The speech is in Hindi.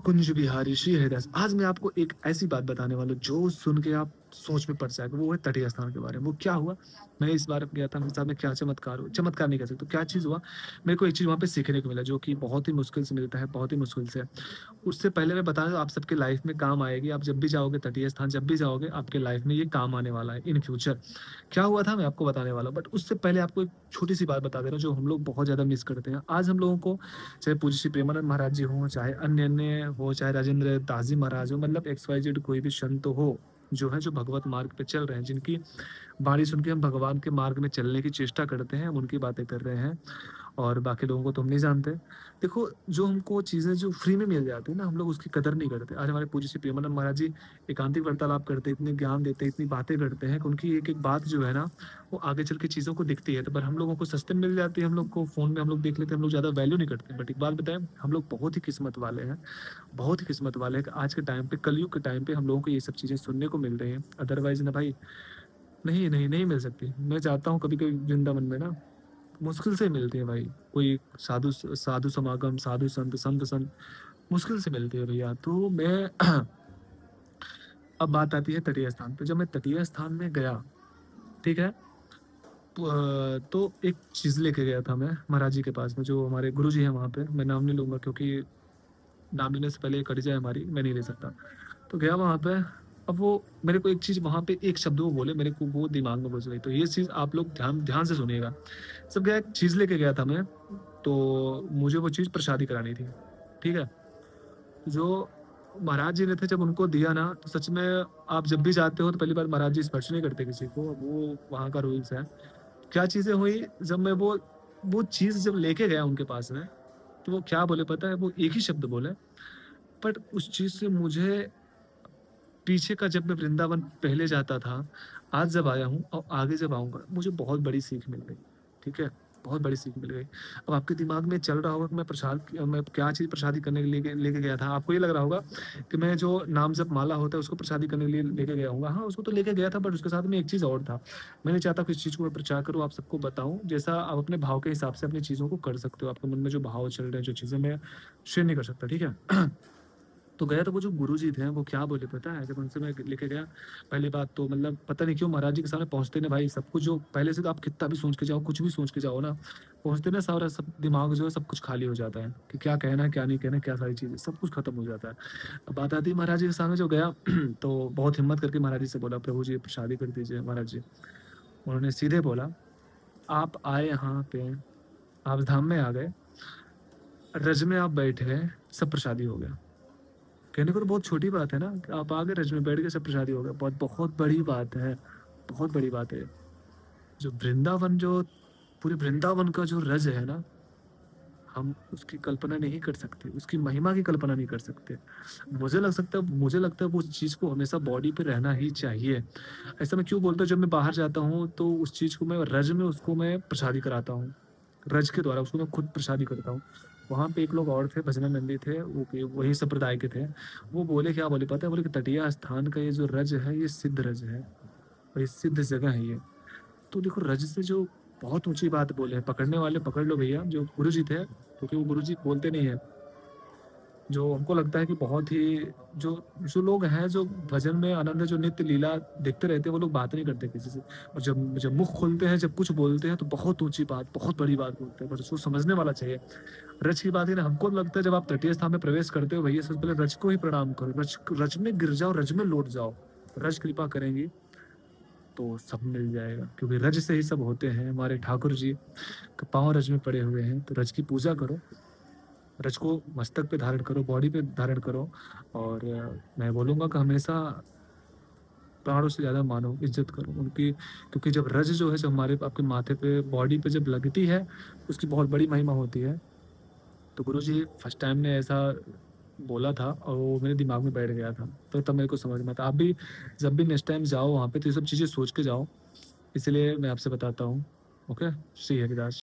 कुंज बिहारी श्री हरिदास। आज मैं आपको एक ऐसी बात बताने वाला हूँ जो सुन के आप सोच में पड़ जाएगा, वो है तटीय स्थान के बारे में। वो क्या हुआ, मैं इस बार गया था, मेरे साथ में क्या चमत्कार हुआ, चमत्कार नहीं कह सकते, क्या चीज़ हुआ, मेरे को एक चीज़ वहाँ पे सीखने को मिला जो कि बहुत ही मुश्किल से मिलता है, बहुत ही मुश्किल से। उससे पहले मैं बता दूँ आप सबके लाइफ में काम आएगी, आप जब भी जाओगे तटीय स्थान, जब भी जाओगे आपके लाइफ में ये काम आने वाला है इन फ्यूचर। क्या हुआ था मैं आपको बताने वाला हूँ, बट उससे पहले आपको एक छोटी-सी बात बता दे रहा हूँ जो हम लोग बहुत ज़्यादा मिस करते हैं। आज हम लोगों को चाहे पूज्य श्री प्रेमानंद महाराज जी हों, चाहे अन्य-अन्य हो, चाहे राजेंद्र दास जी महाराज हों, मतलब एक्स वाई जेड कोई भी संत हो, जो है जो भगवत मार्ग पे चल रहे हैं, जिनकी वाणी सुन के हम भगवान के मार्ग में चलने की चेष्टा करते हैं, हम उनकी बातें कर रहे हैं और बाकी लोगों को तो हम नहीं जानते। देखो, जो हमको चीज़ें जो फ्री में मिल जाती है ना, हम लोग उसकी कदर नहीं करते। आज हमारे पूज्य श्री प्रेमानंद महाराज जी एकांतिक वार्तालाप करते हैं, इतने ज्ञान देते हैं, इतनी बातें करते हैं कि उनकी एक-एक बात जो है ना, वो आगे चल के चीज़ों को दिखती है। तो पर हम लोगों को सस्ते में मिल जाती है, हम लोग को फ़ोन में हम लोग देख लेते हैं, हम लोग ज़्यादा वैल्यू नहीं करते। बट एक बात बताएँ, हम लोग बहुत ही किस्मत वाले हैं, बहुत ही किस्मत वाले हैं कि आज के टाइम पे, कलयुग के टाइम पे हम लोगों को ये सब चीज़ें सुनने को मिल रही हैं। अदरवाइज़ ना भाई, नहीं, नहीं, नहीं मिल सकती। मैं चाहता हूँ कभी-कभी वृंदावन में ना, मुश्किल से मिलती है भाई। कोई साधु समागम, साधु संत, संत संत, मुश्किल से मिलती है भैया। तो मैं अब बात आती है तटीय स्थान पे। जब मैं तटीय स्थान में गया, ठीक है? तो एक चीज़ लेके गया था मैं महाराज जी के पास में, जो हमारे गुरुजी हैं वहाँ पे। मैं नाम नहीं लूँगा क्योंकि नाम लेने से पहले ये कट जाए हमारी, मैं नहीं ले सकता। तो गया वहाँ पे, अब वो मेरे को एक चीज़ वहाँ पे एक शब्द वो बोले, मेरे को वो दिमाग में घुस गई। तो ये चीज़ आप लोग ध्यान ध्यान से सुनिएगा। सब गया, एक चीज़ लेके गया था मैं, तो मुझे वो चीज़ प्रसादी करानी थी, ठीक है? जो महाराज जी ने थे, जब उनको दिया ना, तो सच में आप जब भी जाते हो तो पहली बार महाराज जी स्पर्श नहीं करते किसी को, वो वहाँ का रूल्स है। क्या चीज़ें हुई, जब मैं वो चीज़ जब लेके गया उनके पास में, तो वो क्या बोले पता है? वो एक ही शब्द बोले, बट उस चीज़ से मुझे पीछे का, जब मैं वृंदावन पहले जाता था, आज जब आया हूँ और आगे जब आऊँगा, मुझे बहुत बड़ी सीख मिल गई, ठीक है? बहुत बड़ी सीख मिल गई। अब आपके दिमाग में चल रहा होगा कि मैं क्या चीज़ प्रसादी करने के लिए लेके गया था। आपको ये लग रहा होगा कि मैं जो नाम जप माला होता है उसको प्रसादी करने के लिए लेके गया हूँगा। हाँ, उसको तो लेके गया था, बट उसके साथ में एक चीज़ और था। मैं नहीं चाहता कि इस चीज़ को मैं प्रचार करूँ, आप सबको बताऊँ। जैसा आप अपने भाव के हिसाब से अपनी चीज़ों को कर सकते हो। आपके मन में जो भाव चल रहे हैं, जो चीज़ें मैं शेयर नहीं कर सकता, ठीक है? तो गया, तो वो जो गुरुजी थे, वो क्या बोले पता है? जब उनसे मैं लेके गया, पहली बात तो मतलब पता नहीं क्यों महाराज जी के सामने पहुँचते ना भाई, सब कुछ जो पहले से तो आप कितना भी सोच के जाओ, कुछ भी सोच के जाओ ना, पहुँचते ना सारा सब दिमाग जो है सब कुछ खाली हो जाता है कि क्या कहना है, क्या नहीं कहना है, क्या सारी चीज़ें, सब कुछ खत्म हो जाता है। अब बात आती है महाराज जी के सामने जो गया तो बहुत हिम्मत करके महाराज जी से बोला, "प्रभु जी, प्रसादी कर दीजिए महाराज जी।" उन्होंने सीधे बोला, "आप आए यहाँ पे, आप धाम में आ गए, रज में आप बैठ गए, सब प्रसादी हो गया।" कहने को तो बहुत छोटी बात है ना, कि आप आ गए रज में बैठ के सब प्रसादी हो गया। बहुत बहुत बड़ी बात है, बहुत बड़ी बात है। जो वृंदावन, जो पूरे वृंदावन का जो रज है ना, हम उसकी कल्पना नहीं कर सकते, उसकी महिमा की कल्पना नहीं कर सकते। मुझे लगता है वो उस चीज़ को हमेशा बॉडी पे रहना ही चाहिए। ऐसा मैं क्यों बोलता हूँ, जब मैं बाहर जाता हूँ तो उस चीज़ को मैं रज में उसको मैं प्रसादी कराता हूँ। रज के द्वारा उसको मैं खुद प्रसादी करता हूँ। वहाँ पे एक लोग और थे, भजनानंदी थे, वो भी वही संप्रदाय के थे। वो बोले, क्या बोले पता है? बोले कि तटीय स्थान का ये जो रज है, ये सिद्ध रज है और ये सिद्ध जगह है ये। तो देखो, रज से जो बहुत ऊँची बात बोले हैं, पकड़ने वाले पकड़ लो भैया, जो गुरुजी थे, क्योंकि वो गुरुजी बोलते नहीं है। जो हमको लगता है कि बहुत ही, जो जो लोग हैं, जो भजन में आनंद है, जो नित्य लीला देखते रहते हैं, वो लोग बात नहीं करते किसी से। और जब जब मुँह खोलते हैं, जब कुछ बोलते हैं, तो बहुत ऊँची बात, बहुत बड़ी बात बोलते हैं, बट उसको समझने वाला चाहिए। रज की बात है ना, हमको लगता है जब आप तटीय स्थान में प्रवेश करते हो भैया, सबसे पहले रज को ही प्रणाम करो, रज रज में गिर जाओ, रज में लौट जाओ। रज कृपा करेंगी तो सब मिल जाएगा, क्योंकि रज से ही सब होते हैं। हमारे ठाकुर जी के पाँव रज में पड़े हुए हैं, तो रज की पूजा करो, रज को मस्तक पे धारण करो, बॉडी पे धारण करो। और मैं बोलूँगा कि हमेशा प्राणों से ज़्यादा मानो, इज़्ज़त करो उनकी, क्योंकि जब रज जो है, जब हमारे आपके माथे पे, बॉडी पे जब लगती है, उसकी बहुत बड़ी महिमा होती है। तो गुरुजी फर्स्ट टाइम ने ऐसा बोला था और वो मेरे दिमाग में बैठ गया था, तो तब मेरे को समझ में आता। आप भी जब भी नेक्स्ट टाइम जाओ वहाँ पे, तो ये सब चीज़ें सोच के जाओ, इसलिए मैं आपसे बताता हूँ। ओके? श्री हरिदास।